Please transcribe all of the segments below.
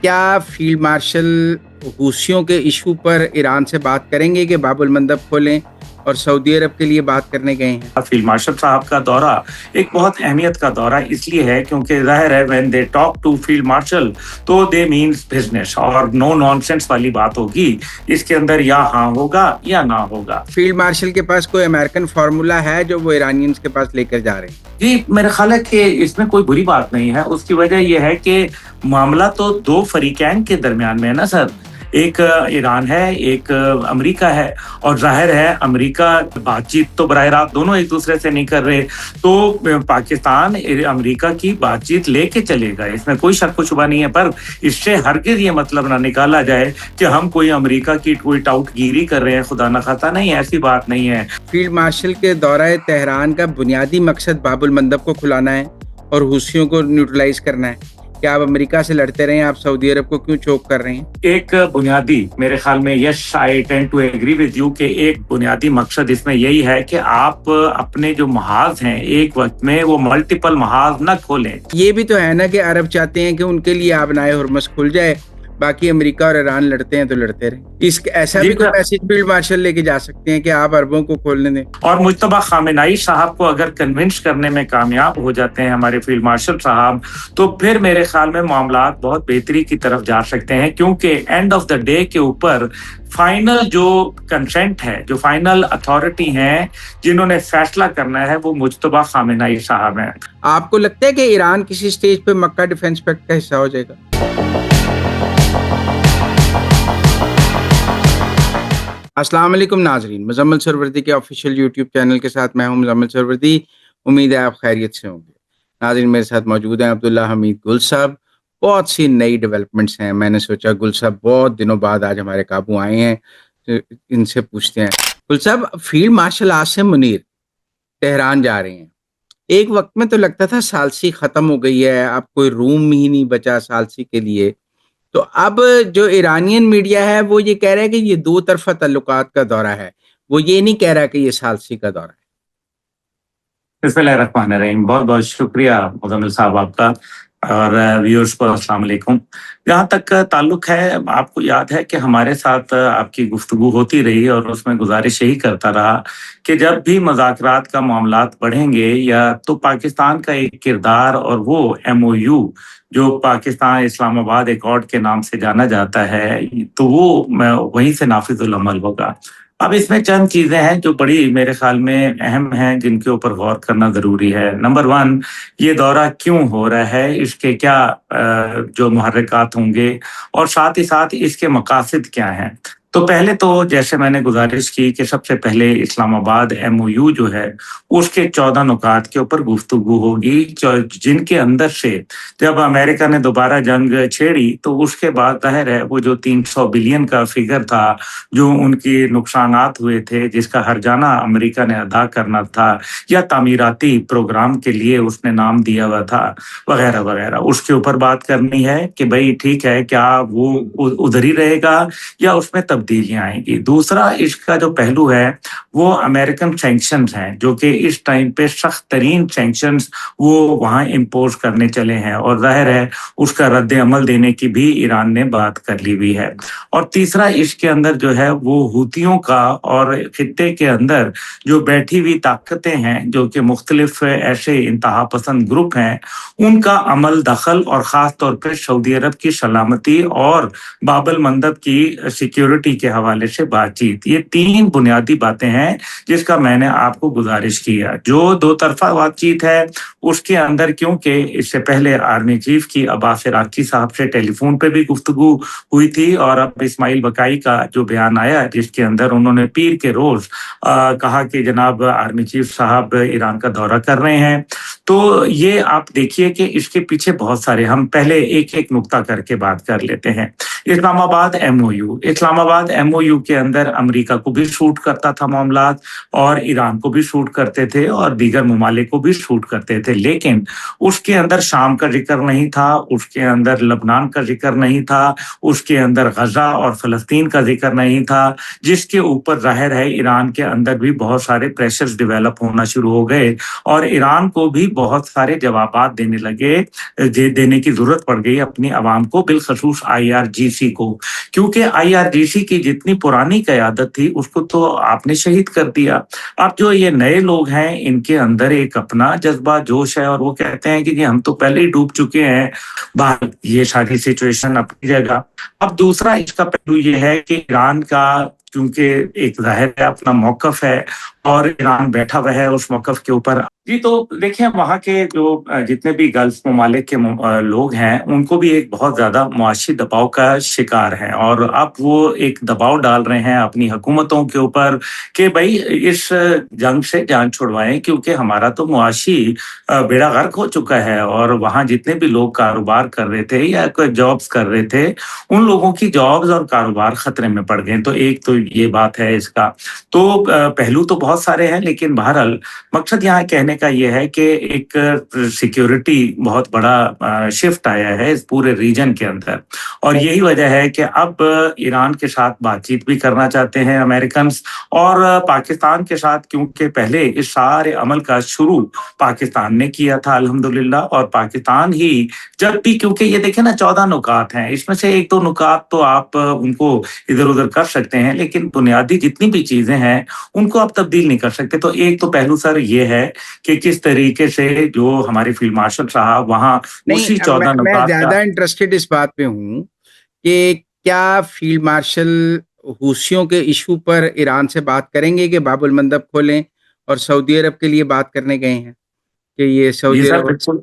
کیا field marshal حوثیوں کے ایشو پر ایران سے بات کریں گے کہ باب المندب کھولیں اور سعودی عرب کے لیے بات کرنے گئے ہیں؟ فیلڈ مارشل صاحب کا دورہ ایک بہت اہمیت کا دورہ اس لیے ہے کیونکہ ظاہر ہے when they talk to field marshal تو they means business اور no nonsense والی بات ہوگی. اس کے اندر یا ہاں ہوگا یا نہ ہوگا. فیلڈ مارشل کے پاس کوئی امریکن فارمولا ہے جو وہ ایرانینز کے پاس لے کر جا رہے ہیں؟ جی میرا خیال ہے کہ اس میں کوئی بری بات نہیں ہے. اس کی وجہ یہ ہے کہ معاملہ تو دو فریقین کے درمیان میں ہے نا سر. ایک ایران ہے, ایک امریکہ ہے, اور ظاہر ہے امریکہ بات چیت تو براہ راست دونوں ایک دوسرے سے نہیں کر رہے, تو پاکستان امریکہ کی بات چیت لے کے چلے گا, اس میں کوئی شک و شبہ نہیں ہے. پر اس سے ہرگز یہ مطلب نہ نکالا جائے کہ ہم کوئی امریکہ کی کوئی ٹاؤٹ گیری کر رہے ہیں, خدا نہ خواستہ. نہیں, ایسی بات نہیں ہے. فیلڈ مارشل کے دورہ تہران کا بنیادی مقصد باب المندب کو کھلانا ہے اور حوثیوں کو نیوٹرلائز کرنا ہے. کیا آپ امریکہ سے لڑتے رہے ہیں, آپ سعودی عرب کو کیوں چوک کر رہے ہیں؟ ایک بنیادی میرے خیال میں yes I tend to agree with you کہ ایک بنیادی مقصد اس میں یہی ہے کہ آپ اپنے جو محاذ ہیں ایک وقت میں وہ ملٹیپل محاذ نہ کھولیں. یہ بھی تو ہے نا کہ عرب چاہتے ہیں کہ ان کے لیے آبنائے حرمز کھل جائے, باقی امریکہ اور ایران لڑتے ہیں تو لڑتے رہیں. ایسا بھی تو میسج فیلڈ مارشل لے کے جا سکتے ہیں کہ آپ عربوں کو کھولنے دیں. اور مجتبی خامنہئی صاحب کو اگر کنونس کرنے میں کامیاب ہو جاتے ہیں ہمارے فیلڈ مارشل صاحب, تو پھر میرے خیال میں معاملات بہت بہتری کی طرف جا سکتے ہیں, کیونکہ اینڈ آف دا ڈے کے اوپر فائنل جو کنسنٹ ہے, جو فائنل اتھارٹی ہیں جنہوں نے فیصلہ کرنا ہے, وہ مجتبی خامنہئی صاحب ہیں. آپ کو لگتا ہے کہ ایران کسی سٹیج پہ مکہ ڈیفنس پیکٹ کا حصہ ہو جائے گا؟ السلام علیکم ناظرین, مزمل سروردی کے آفیشیل یوٹیوب چینل کے ساتھ میں ہوں مزمل سروردی. امید ہے آپ خیریت سے ہوں گے. ناظرین میرے ساتھ موجود ہیں عبداللہ حمید گل صاحب. بہت سی نئی ڈیولپمنٹس ہیں, میں نے سوچا گل صاحب بہت دنوں بعد آج ہمارے قابو آئے ہیں, ان سے پوچھتے ہیں. گل صاحب, field marshal Asim Munir Tehran جا رہے ہیں. ایک وقت میں تو لگتا تھا ثالثی ختم ہو گئی ہے, اب کوئی روم ہی نہیں بچا ثالثی کے لیے. تو اب جو ایرانین میڈیا ہے وہ یہ کہہ رہا ہے کہ یہ دو طرفہ تعلقات کا دورہ ہے, وہ یہ نہیں کہہ رہا کہ یہ ثالثی کا دورہ ہے. بسم اللہ الرحمن الرحیم. بہت بہت شکریہ مزمل صاحب آپ کا, اور ویورز کو السلام علیکم. جہاں تک تعلق ہے, آپ کو یاد ہے کہ ہمارے ساتھ آپ کی گفتگو ہوتی رہی اور اس میں گزارش یہی کرتا رہا کہ جب بھی مذاکرات کا معاملات بڑھیں گے یا تو پاکستان کا ایک کردار اور وہ MOU جو پاکستان اسلام آباد ایکارڈ کے نام سے جانا جاتا ہے, تو وہ وہیں سے نافذ العمل ہوگا. اب اس میں چند چیزیں ہیں جو بڑی میرے خیال میں اہم ہیں, جن کے اوپر غور کرنا ضروری ہے. نمبر 1, یہ دورہ کیوں ہو رہا ہے, اس کے کیا جو محرکات ہوں گے, اور ساتھ ہی ساتھ اس کے مقاصد کیا ہیں. تو پہلے تو جیسے میں نے گزارش کی کہ سب سے پہلے اسلام آباد MOU جو ہے اس کے 14 نکات کے اوپر گفتگو ہوگی, جن کے اندر سے جب امریکہ نے دوبارہ جنگ چھیڑی تو اس کے بعد ظاہر ہے وہ جو 300 بلین کا فگر تھا جو ان کی نقصانات ہوئے تھے, جس کا ہرجانہ امریکہ نے ادا کرنا تھا, یا تعمیراتی پروگرام کے لیے اس نے نام دیا ہوا تھا وغیرہ وغیرہ, اس کے اوپر بات کرنی ہے کہ بھئی ٹھیک ہے کیا وہ ادھر ہی رہے گا یا اس میں تبدیلیاں آئیں گی. دوسرا اس کا جو پہلو ہے وہ امریکن سینکشنز ہیں, جو کہ اس ٹائم پہ سخت ترین سینکشنز وہ وہاں امپوز کرنے چلے ہیں, اور ظاہر ہے اس کا رد عمل دینے کی بھی ایران نے بات کر لی ہوئی ہے. اور تیسرا اس کے اندر جو ہے وہ حوثیوں کا اور خطے کے اندر جو بیٹھی ہوئی طاقتیں ہیں جو کہ مختلف ایسے انتہا پسند گروپ ہیں, ان کا عمل دخل, اور خاص طور پہ سعودی عرب کی سلامتی اور باب المندب کی سیکیورٹی کے حوالے سے بات چیت. یہ 3 بنیادی باتیں ہیں جس کا میں نے آپ کو گزارش کیا. جو دو طرفہ بات چیت ہے اس کے اندر, کیونکہ اس سے پہلے آرمی چیف کی عباس عراقچی صاحب سے ٹیلی فون پہ بھی گفتگو ہوئی تھی, اور اب اسماعیل بقائی کا جو بیان آیا جس کے اندر انہوں نے پیر کے روز کہا کہ جناب آرمی چیف صاحب ایران کا دورہ کر رہے ہیں. تو یہ آپ دیکھیے کہ اس کے پیچھے بہت سارے, ہم پہلے ایک ایک نقطہ کر کے بات کر لیتے ہیں. اسلام آباد ایم او یو کے اندر امریکہ کو بھی شوٹ کرتا تھا معاملات، اور ایران کو بھی شوٹ کرتے تھے، اور دیگر ممالک کو بھی شوٹ کرتے تھے، لیکن اس کے اندر شام کا ذکر نہیں تھا، اس کے اندر لبنان کا ذکر نہیں تھا، اس کے اندر غزہ اور فلسطین کا ذکر نہیں تھا، جس کے اوپر ظاہر ہے ایران کے اندر بھی بہت سارے پریشرز ڈیولپ ہونا شروع ہو گئے، اور ایران کو بھی بہت سارے جوابات دینے کی ضرورت پڑ گئی اپنی عوام کو، بالخصوص آئی آر جی سی کو، کیونکہ آئی آر جی سی کی جتنی پرانی قیادت تھی اس کو تو آپ نے شہید کر دیا۔ اب جو یہ نئے لوگ ہیں ان کے اندر ایک اپنا جذبہ جوش ہے، اور وہ کہتے ہیں کہ ہم تو پہلے ہی ڈوب چکے ہیں۔ بہرحال یہ ساری سچویشن اپنی جگہ۔ اب دوسرا اس کا پہلو یہ ہے کہ ایران کا کیونکہ ایک ظاہر ہے اپنا موقف ہے، اور ایران بیٹھا ہوا ہے اس موقف کے اوپر۔ جی تو دیکھیں وہاں کے جو جتنے بھی گلف ممالک کے لوگ ہیں ان کو بھی ایک بہت زیادہ معاشی دباؤ کا شکار ہیں، اور اب وہ ایک دباؤ ڈال رہے ہیں اپنی حکومتوں کے اوپر کہ بھائی اس جنگ سے جان چھڑوائیں، کیونکہ ہمارا تو معاشی بیڑا غرق ہو چکا ہے، اور وہاں جتنے بھی لوگ کاروبار کر رہے تھے یا کوئی جابز کر رہے تھے ان لوگوں کی جابز اور کاروبار خطرے میں پڑ گئے۔ تو ایک تو یہ بات ہے اس کا، تو پہلو تو بہت سارے ہیں، لیکن بہرحال مقصد یہاں کہنے کا یہ ہے کہ ایک سیکیورٹی بہت بڑا شفٹ آیا ہے اس پورے ریجن کے اندر، اور یہی وجہ ہے کہ اب ایران کے ساتھ بات چیت بھی کرنا چاہتے ہیں امریکنز، اور پاکستان کے ساتھ، کیونکہ پہلے اس سارے عمل کا شروع پاکستان نے کیا تھا الحمدللہ، اور پاکستان ہی جب بھی، کیونکہ یہ دیکھیں نا 14 نکات ہیں، اس میں سے ایک دو نکات تو آپ ان کو ادھر ادھر کر سکتے ہیں، لیکن بنیادی جتنی بھی چیزیں ہیں ان کو آپ تبدیل نہیں کر سکتے۔ تو ایک تو پہلو سر یہ ہے کہ کس طریقے سے جو ہمارے فیلڈ مارشل صاحب وہاں نہیں، اسی 14 میں نکات کا۔ زیادہ انٹرسٹڈ اس بات پہ ہوں کہ کیا فیلڈ مارشل حوثیوں کے ایشو پر ایران سے بات کریں گے کہ باب المندب کھولیں، اور سعودی عرب کے لیے بات کرنے گئے ہیں کہ یہ جی سعودی سر، عرب؟ بالکل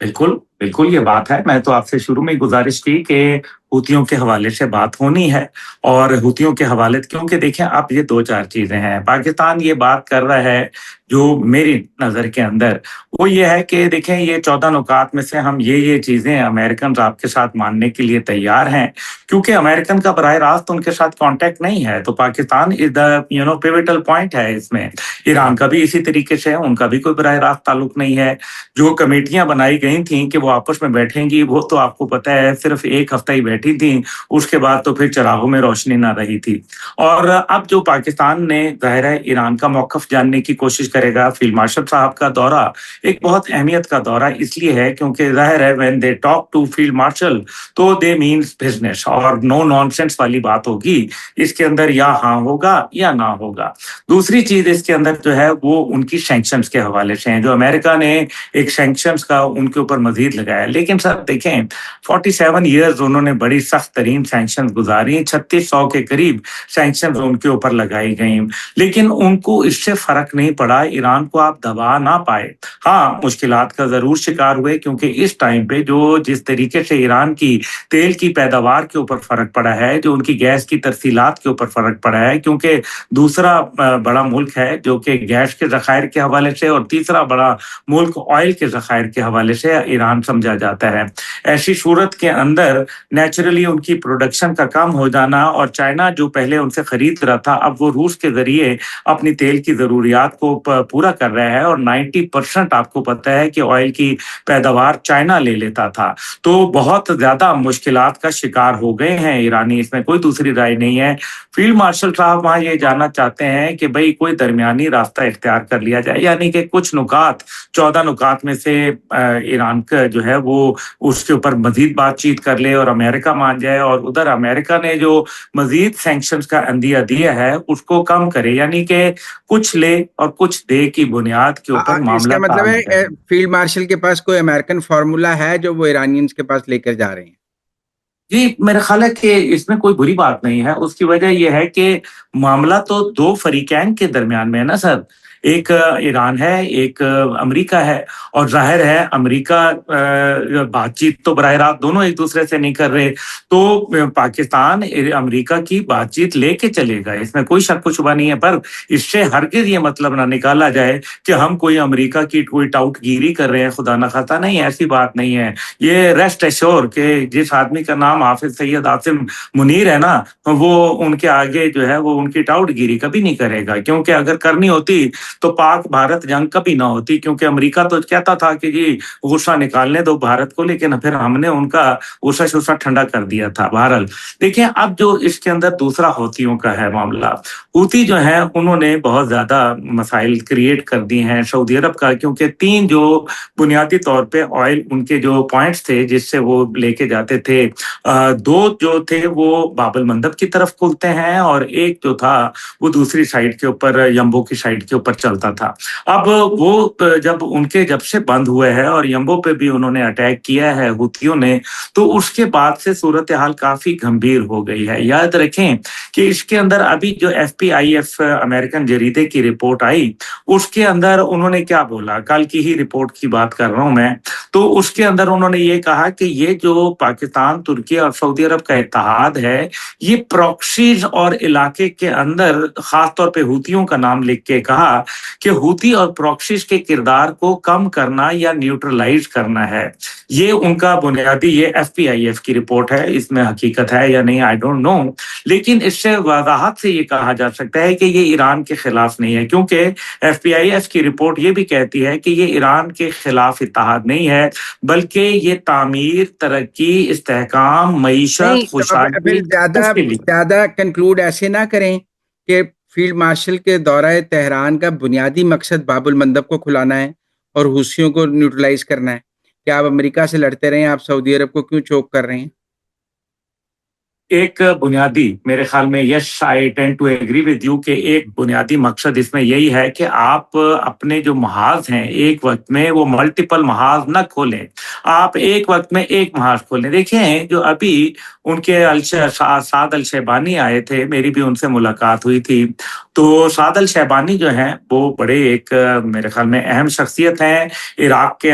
بالکل بالکل یہ بات ہے۔ میں تو آپ سے شروع میں گزارش کی کہ حوثیوں کے حوالے سے بات ہونی ہے، اور حوثیوں کے حوالے، کیونکہ دیکھیں آپ یہ دو چار چیزیں ہیں۔ پاکستان یہ بات کر رہا ہے جو میری نظر کے اندر وہ یہ ہے کہ دیکھیں یہ 14 نکات میں سے ہم یہ چیزیں امریکن آپ کے ساتھ ماننے کے لیے تیار ہیں، کیونکہ امریکن کا براہ راست ان کے ساتھ کانٹیکٹ نہیں ہے، تو پاکستان از دا پیوٹل پوائنٹ ہے اس میں۔ ایران کا بھی اسی طریقے سے ہے، ان کا بھی کوئی براہ راست تعلق نہیں ہے۔ جو کمیٹیاں بنائی گئی تھیں کہ وہ آپس میں بیٹھیں گی، وہ تو آپ کو پتہ ہے صرف ایک ہفتہ ہی بیٹھی تھیں، اس کے بعد تو پھر چراغوں میں روشنی نہ رہی تھی۔ اور اب جو پاکستان نے ظاہر ہے ایران کا موقف جاننے کی کوشش کرے گا۔ فیلڈ مارشل صاحب کا دورہ ایک بہت اہمیت کا دورہ اس لیے ہے کیونکہ ظاہر ہے when they talk to field marshal تو they means business، اور نو نانسنس والی بات ہوگی اس کے اندر، یا ہاں ہوگا یا نہ ہوگا۔ دوسری چیز اس کے اندر جو ہے وہ ان کی سینکشنز کے حوالے سے ہیں، جو امریکہ نے ایک سینکشنز کا ان کے اوپر مزید لگایا، لیکن سر دیکھیں 47 ایئرز انہوں نے بڑی سخت ترین سینکشنز گزاری، 3600 کے قریب سینکشنز ان کے اوپر لگائی گئیں، لیکن ان کو اس سے فرق نہیں پڑا، ایران کو آپ دبا نہ پائے۔ ہاں مشکلات کا ضرور شکار ہوئے، کیونکہ اس ٹائم پہ جو جس طریقے سے ایران کی تیل کی پیداوار کے اوپر فرق پڑا ہے، جو ان کی گیس کی ترسیلات کے اوپر فرق پڑا ہے، کیونکہ دوسرا بڑا ملک ہے جو کہ گیس کے ذخائر کے حوالے سے، اور تیسرا بڑا ملک آئل کے ذخائر کے حوالے سے ایران سمجھا جاتا ہے۔ ایسی صورت کے اندر نیچرلی ان کی پروڈکشن کا کم ہو جانا، اور چائنا جو پہلے ان سے خرید رہا تھا اب وہ روس کے ذریعے اپنی تیل کی ضروریات کو پورا کر رہا ہے، اور 90% آپ کو پتہ ہے کہ آئل کی پیداوار چائنا لے لیتا تھا۔ تو بہت زیادہ مشکلات کا شکار ہو گئے ہیں ایرانی، اس میں کوئی دوسری رائے نہیں ہے۔ فیلڈ مارشل صاحب وہاں یہ جاننا چاہتے ہیں کہ بھئی کوئی درمیانی راستہ اختیار کر لیا جائے، یعنی کہ کچھ نکات 14 نکات میں سے ایران کا جو ہے وہ اس کے اوپر مزید بات چیت کر لے اور امریکہ مان جائے، اور ادھر امریکہ نے جو مزید سینکشنز کا عندیہ دیا ہے اس کو کم کرے، یعنی کہ کچھ لے اور کچھ دے کی بنیاد کے اوپر اس معاملہ کا مطلب تعامل ہے ہے۔ فیلڈ مارشل کے پاس کوئی امریکن فارمولا ہے جو وہ ایرانینز کے پاس لے کر جا رہے ہیں؟ جی میرا خیال ہے کہ اس میں کوئی بری بات نہیں ہے، اس کی وجہ یہ ہے کہ معاملہ تو دو فریقین کے درمیان میں ہے نا سر۔ ایک ایران ہے، ایک امریکہ ہے، اور ظاہر ہے امریکہ بات چیت تو براہ راست دونوں ایک دوسرے سے نہیں کر رہے، تو پاکستان امریکہ کی بات چیت لے کے چلے گا، اس میں کوئی شک و شبہ نہیں ہے، پر اس سے ہرگز یہ مطلب نہ نکالا جائے کہ ہم کوئی امریکہ کی کوئی ٹاؤٹ گیری کر رہے ہیں، خدا نہ خواستہ، نہیں، ایسی بات نہیں ہے۔ یہ ریسٹ ایشور کہ جس آدمی کا نام حافظ سید عاصم منیر ہے نا، وہ ان کے آگے جو ہے وہ ان کی ٹاؤٹ گیری کبھی نہیں کرے گا، کیونکہ اگر کرنی ہوتی تو پاک بھارت جنگ کبھی نہ ہوتی، کیونکہ امریکہ تو کہتا تھا کہ جی غصہ نکالنے دو بھارت کو، لیکن پھر ہم نے ان کا غصہ شصہ ٹھنڈا کر دیا تھا۔ بہرحال دیکھیں، اب جو اس کے اندر دوسرا ہوتیوں کا ہے معاملہ، ہوتی جو ہیں انہوں نے بہت زیادہ مسائل کریٹ کر دی ہیں سعودی عرب کا، کیونکہ تین جو بنیادی طور پہ آئل ان کے جو پوائنٹس تھے جس سے وہ لے کے جاتے تھے، دو جو تھے وہ باب المندب کی طرف کھلتے ہیں، اور ایک جو تھا وہ دوسری سائڈ کے اوپر یمبو کی سائڈ کے اوپر چلتا تھا۔ اب وہ جب سے بند ہوئے ہیں اور یمبو پہ بھی انہوں نے اٹیک کیا ہے ہوتیوں نے، تو اس کے بعد سے صورتحال کافی گھمبیر ہو گئی ہے۔ یاد رکھیں کہ اس کے اندر ابھی جو FPIF امریکن جریدے کی رپورٹ آئی، اس کے اندر انہوں نے کیا بولا، کل کی ہی رپورٹ کی بات کر رہا ہوں میں، تو اس کے اندر انہوں نے یہ کہا کہ یہ جو پاکستان، ترکی اور سعودی عرب کا اتحاد ہے، یہ پراکسیز اور علاقے کے اندر خاص طور پہ ہوتیوں کا نام لکھ کے کہا کہ ہوتی اور پراکسیز کے کردار کو کم کرنا یا نیوٹرلائز کرنا ہے۔ یہ ان کا بنیادی، یہ FPIF کی رپورٹ ہے، اس میں حقیقت ہے یا نہیں آئی ڈونٹ نو، لیکن اس سے وضاحت سے یہ کہا جا سکتا ہے کہ یہ ایران کے خلاف نہیں ہے، کیونکہ FPIF کی رپورٹ یہ بھی کہتی ہے کہ یہ ایران کے خلاف اتحاد نہیں ہے، بلکہ یہ تعمیر، ترقی، استحکام، معیشت، نہیں تو خوشحالی، پھر اس کے لیے۔ زیادہ کنکلوڈ ایسے نہ کریں کہ فیلڈ مارشل کے دورہ تہران کا بنیادی مقصد باب المندب کو کھلانا ہے اور حوثیوں کو نیوٹرلائز کرنا ہے۔ کیا آپ امریکہ سے لڑتے رہے ہیں، آپ سعودی عرب کو کیوں چوک کر رہے ہیں؟ ایک بنیادی، میرے خیال میں، yes I tend to agree with you, کہ ایک بنیادی مقصد اس میں یہی ہے کہ آپ اپنے جو محاذ ہیں ایک وقت میں وہ ملٹیپل محاذ نہ کھولیں، آپ ایک وقت میں ایک محاذ کھولیں۔ دیکھیں جو ابھی ان کے سعد الشیبانی آئے تھے، میری بھی ان سے ملاقات ہوئی تھی، تو سعد الشیبانی جو ہیں وہ بڑے ایک میرے خیال میں اہم شخصیت ہیں عراق کے،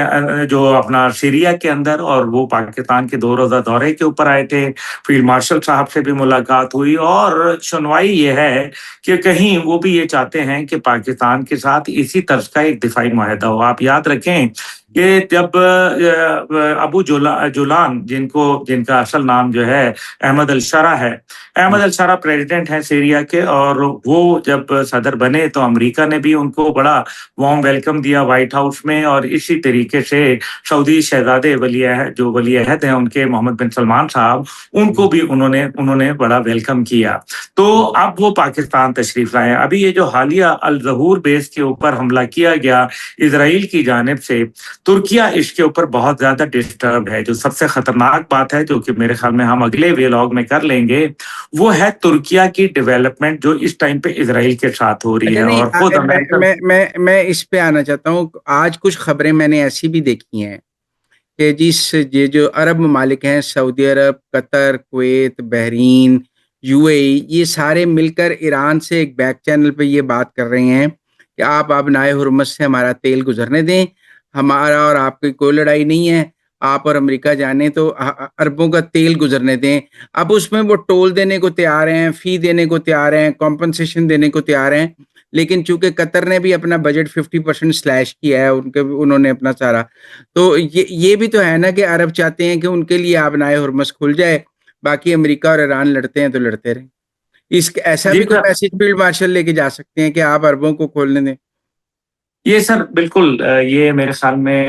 جو اپنا سیریا کے اندر، اور وہ پاکستان کے 2 روزہ دورے کے اوپر آئے تھے، فیلڈ مارشل صاحب سے بھی ملاقات ہوئی، اور سنوائی یہ ہے کہ کہیں وہ بھی یہ چاہتے ہیں کہ پاکستان کے ساتھ اسی طرز کا ایک دفاعی معاہدہ ہو۔ آپ یاد رکھیں کہ جب ابو جولان، جن کا اصل نام جو ہے احمد الشرع ہے، احمد الشرع پریزیڈنٹ ہیں سیریا کے، اور وہ جب صدر بنے تو امریکہ نے بھی ان کو بڑا وارم ویلکم دیا وائٹ ہاؤس میں، اور اسی طریقے سے سعودی شہزادے جو ولی عہد ہیں ان کے، محمد بن سلمان صاحب، ان کو بھی انہوں نے بڑا ویلکم کیا۔ تو اب وہ پاکستان تشریف لائے ہیں۔ ابھی یہ جو حالیہ الظہور بیس کے اوپر حملہ کیا گیا اسرائیل کی جانب سے، ترکیہ اس کے اوپر بہت زیادہ ڈسٹرب ہے۔ جو سب سے خطرناک بات ہے، جو کہ میرے خیال میں ہم اگلے ویلاگ میں کر لیں گے، وہ ہے ترکیہ کی ڈیولپمنٹ جو اس ٹائم پہ اسرائیل کے ساتھ ہو رہی ہے، اور خود میں اس پہ آنا چاہتا ہوں۔ آج کچھ خبریں میں نے ایسی بھی دیکھی ہیں کہ یہ جو عرب ممالک ہیں، سعودی عرب، قطر، کویت، بحرین، UAE، یہ سارے مل کر ایران سے ایک بیک چینل پہ یہ بات کر رہے ہیں کہ آپ ابنائے حرمت سے ہمارا تیل گزرنے دیں، ہمارا اور آپ کی کوئی لڑائی نہیں ہے، آپ اور امریکہ جانے تو اربوں کا تیل گزرنے دیں۔ اب اس میں وہ ٹول دینے کو تیار ہیں، فی دینے کو تیار ہیں، کمپنسیشن دینے کو تیار ہیں، لیکن چونکہ قطر نے بھی اپنا بجٹ 50% سلیش کیا ہے، انہوں نے اپنا سارا، تو یہ بھی تو ہے نا کہ عرب چاہتے ہیں کہ ان کے لیے آبنائے حرمت کھل جائے، باقی امریکہ اور ایران لڑتے ہیں تو لڑتے رہیں۔ ایسا بھی کوئی میسج فیلڈ مارشل لے کے جا سکتے ہیں کہ آپ عربوں کو کھولنے دیں؟ یہ سر بالکل، یہ میرے خیال میں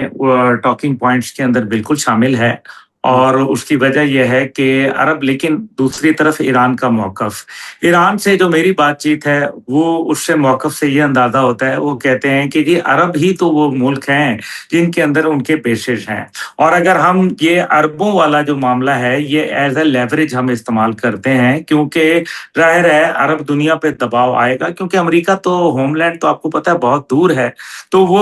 ٹاکنگ پوائنٹس کے اندر بالکل شامل ہے، اور اس کی وجہ یہ ہے کہ عرب، لیکن دوسری طرف ایران کا موقف، ایران سے جو میری بات چیت ہے وہ اس سے موقف سے یہ اندازہ ہوتا ہے، وہ کہتے ہیں کہ جی عرب ہی تو وہ ملک ہیں جن کے اندر ان کے بیسز ہیں، اور اگر ہم یہ عربوں والا جو معاملہ ہے یہ ایز اے لیوریج ہم استعمال کرتے ہیں، کیونکہ ظاہر ہے عرب دنیا پہ دباؤ آئے گا، کیونکہ امریکہ تو ہوم لینڈ تو آپ کو پتہ ہے بہت دور ہے، تو وہ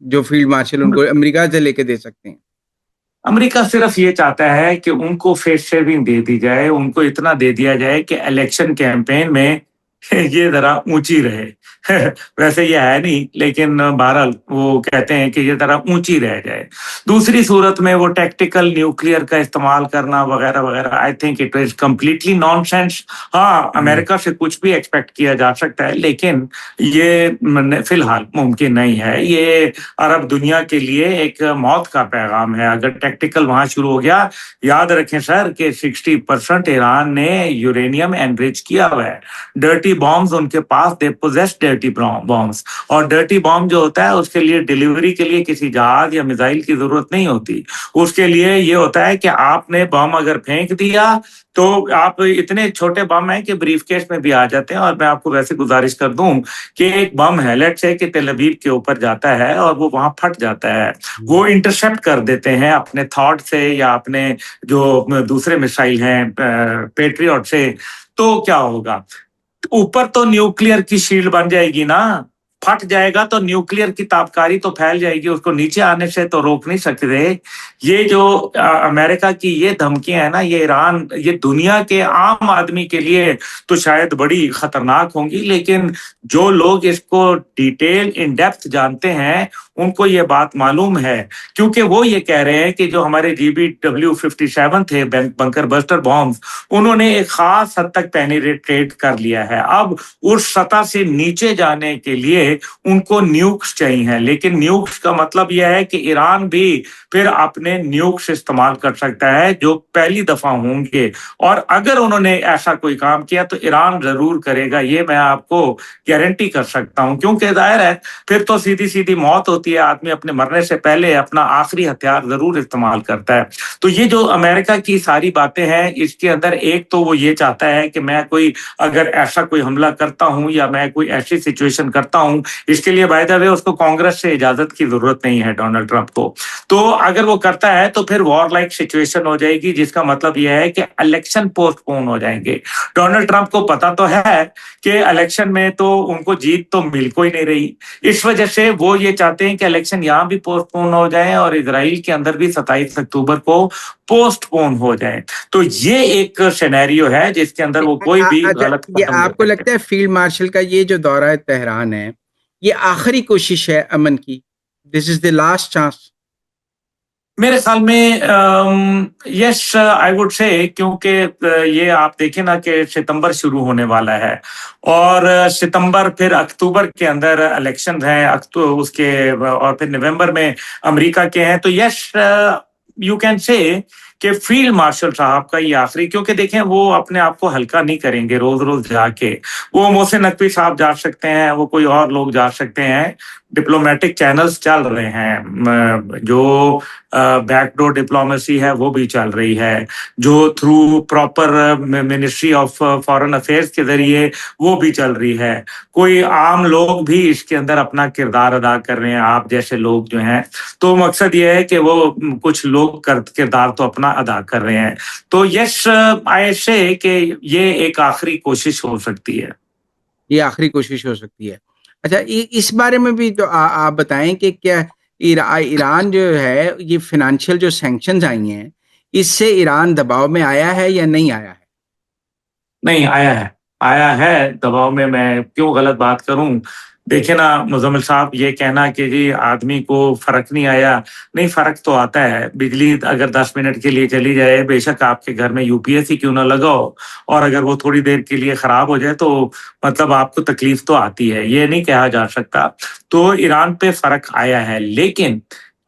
جو فیلڈ مارشل ان کو امریکہ سے لے کے دے سکتے ہیں؟ امریکہ صرف یہ چاہتا ہے کہ ان کو فیس شیونگ دے دی جائے، ان کو اتنا دے دیا جائے کہ الیکشن کیمپین میں یہ ذرا اونچی رہے. ویسے یہ ہے نہیں، لیکن بہرحال وہ کہتے ہیں کہ یہ ذرا اونچی رہ جائے. دوسری صورت میں وہ ٹیکٹیکل نیوکلیئر کا استعمال کرنا وغیرہ وغیرہ، I think it is completely naan sense. ہاں، امریکہ سے کچھ بھی ایکسپیکٹ کیا جا سکتا ہے، لیکن یہ فی الحال ممکن نہیں ہے. یہ عرب دنیا کے لیے ایک موت کا پیغام ہے اگر ٹیکٹیکل وہاں شروع ہو گیا. یاد رکھیں سر کہ 60% ایران نے یورینیم انریچ کیا ہوا ہے. ڈرٹی بامز ان کے پاس، دے پوزیس ڈرٹی بامز. اور ڈرٹی بام جو ہوتا ہے اس کے لیے ڈیلیوری کے لیے کسی جہاز یا میزائل کی ضرورت نہیں ہوتی. اس کے لیے یہ ہوتا ہے کہ آپ نے بم اگر پھینک دیا تو آپ اتنے چھوٹے بم ہیں کہ بریف کیس میں بھی آ جاتے ہیں. اور میں آپ کو ویسے گزارش کر دوں کہ ایک بم ہے لیٹ سے کہ تل ابیب کے اوپر جاتا ہے اور وہ وہاں پھٹ جاتا ہے، وہ انٹرسپٹ کر دیتے ہیں اپنے تھاٹ سے یا اپنے جو دوسرے میسائل ہیں پیٹریوٹ سے، تو کیا ہوگا؟ اوپر تو نیوکلیئر کی شیلڈ بن جائے گی نا، پھٹ جائے گا تو نیوکلیئر کی تابکاری تو پھیل جائے گی، اس کو نیچے آنے سے تو روک نہیں سکتے. یہ جو امریکہ کی یہ دھمکیاں ہیں نا، یہ ایران، یہ دنیا کے عام آدمی کے لیے تو شاید بڑی خطرناک ہوں گی، لیکن جو لوگ اس کو ڈیٹیل ان ڈیپتھ جانتے ہیں ان کو یہ بات معلوم ہے. کیونکہ وہ یہ کہہ رہے ہیں کہ جو ہمارے GBW-57 تھے بنکر بسٹر بامز، انہوں نے ایک خاص حد تک پینیٹریٹ کر لیا ہے. اب اس سطح سے نیچے جانے کے لیے ان کو نیوکس چاہیے، لیکن نیوکس کا مطلب یہ ہے کہ ایران بھی پھر اپنے نیوکس استعمال کر سکتا ہے جو پہلی دفعہ ہوں گے. اور اگر انہوں نے ایسا کوئی کام کیا تو ایران ضرور کرے گا، یہ میں آپ کو گارنٹی کر سکتا ہوں. کیونکہ ظاہر ہے پھر تو سیدھی سیدھی موت ہوتی ہے، آدمی اپنے مرنے سے پہلے اپنا آخری ہتھیار ضرور استعمال کرتا ہے. تو یہ جو امریکہ کی ساری باتیں ہیں، اس کے اندر ایک تو وہ یہ چاہتا ہے کہ میں کوئی اگر ایسا کوئی حملہ کرتا ہوں یا میں کوئی ایسی سچویشن کرتا ہوں، اس کے لیے بائی دا وے اس کو کانگریس سے اجازت کی ضرورت نہیں ہے ڈونلڈ ٹرمپ کو. تو اگر وہ کرتا ہے تو پھر وار لائک سچویشن ہو جائے گی، جس کا مطلب یہ ہے کہ الیکشن پوسٹ پون ہو جائیں گے. ڈونلڈ ٹرمپ کو پتا تو ہے کہ الیکشن میں تو ان کو جیت تو مل کو ہی نہیں رہی، اس وجہ سے وہ یہ چاہتے ہیں کہ الیکشن یہاں بھی پوسٹ پون ہو جائیں اور اسرائیل کے اندر بھی 27 اکتوبر کو پوسٹ پون ہو جائیں. تو یہ ایک سینیریو ہے جس کے اندر وہ کوئی بھی اچھا، غلط یہ قدم آپ کو لے سکتے لگتا ہے فیلڈ مارشل کا یہ جو دورہ تہران ہے یہ آخری کوشش ہے امن کی؟ دس از دی لاسٹ چانس؟ میرے خیال میں یس آئی وڈ سے، کیونکہ یہ آپ دیکھیں نا کہ ستمبر شروع ہونے والا ہے اور ستمبر پھر اکتوبر کے اندر الیکشن ہیں، اس کے اور پھر نومبر میں امریکہ کے ہیں. تو یس یو کین سے کہ فیلڈ مارشل صاحب کا یہ آخری، کیونکہ دیکھیں وہ اپنے آپ کو ہلکا نہیں کریں گے روز روز جا کے. وہ محسن نقوی صاحب جا سکتے ہیں، وہ کوئی اور لوگ جا سکتے ہیں، ڈپلومیٹک چینلز چل رہے ہیں، جو بیک ڈور ڈپلومیسی ہے وہ بھی چل رہی ہے، جو through proper ministry of foreign affairs کے ذریعے وہ بھی چل رہی ہے. کوئی عام لوگ بھی اس کے اندر اپنا کردار ادا کر رہے ہیں، آپ جیسے لوگ جو ہیں. تو مقصد یہ ہے کہ وہ کچھ لوگ کردار تو اپنا ادا کر رہے ہیں. تو یس آئی سے کہ یہ ایک آخری کوشش ہو سکتی ہے. یہ آخری کوشش ہو سکتی ہے. اچھا، اس بارے میں بھی تو آپ بتائیں کہ کیا ایران جو ہے یہ فائنینشیل جو سینکشنز آئی ہیں اس سے ایران دباؤ میں آیا ہے یا نہیں آیا ہے؟ نہیں آیا ہے دباؤ میں. میں کیوں غلط بات کروں؟ دیکھیں نا مزمل صاحب، یہ کہنا کہ جی آدمی کو فرق نہیں آیا، نہیں فرق تو آتا ہے. بجلی اگر 10 منٹ کے لیے چلی جائے، بے شک آپ کے گھر میں UPS ہی کیوں نہ لگاؤ، اور اگر وہ تھوڑی دیر کے لیے خراب ہو جائے تو مطلب آپ کو تکلیف تو آتی ہے، یہ نہیں کہا جا سکتا. تو ایران پہ فرق آیا ہے، لیکن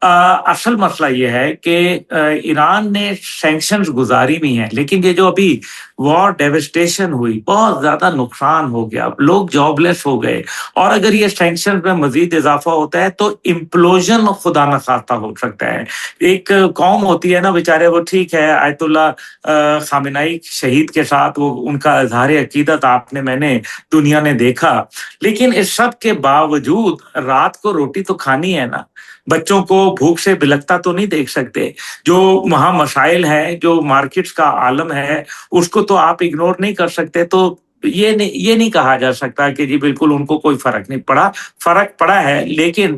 اصل مسئلہ یہ ہے کہ ایران نے سینکشنز گزاری بھی ہیں، لیکن یہ جو ابھی وار ڈیوسٹیشن ہوئی، بہت زیادہ نقصان ہو گیا، لوگ جاب لیس ہو گئے. اور اگر یہ سینکشن میں مزید اضافہ ہوتا ہے تو امپلوژن خدا نخواستہ ہو سکتا ہے. ایک قوم ہوتی ہے نا بیچارے، وہ ٹھیک ہے آیت اللہ خامنائی شہید کے ساتھ وہ ان کا اظہار عقیدت میں نے دنیا نے دیکھا، لیکن اس سب کے باوجود رات کو روٹی تو کھانی ہے نا، بچوں کو بھوک سے بلکتا تو نہیں دیکھ سکتے. جو وہاں مسائل ہیں، جو مارکیٹس کا عالم ہے، اس کو تو آپ اگنور نہیں کر سکتے. تو یہ نہیں کہا جا سکتا کہ جی بالکل ان کو کوئی فرق نہیں پڑا. فرق پڑا ہے، لیکن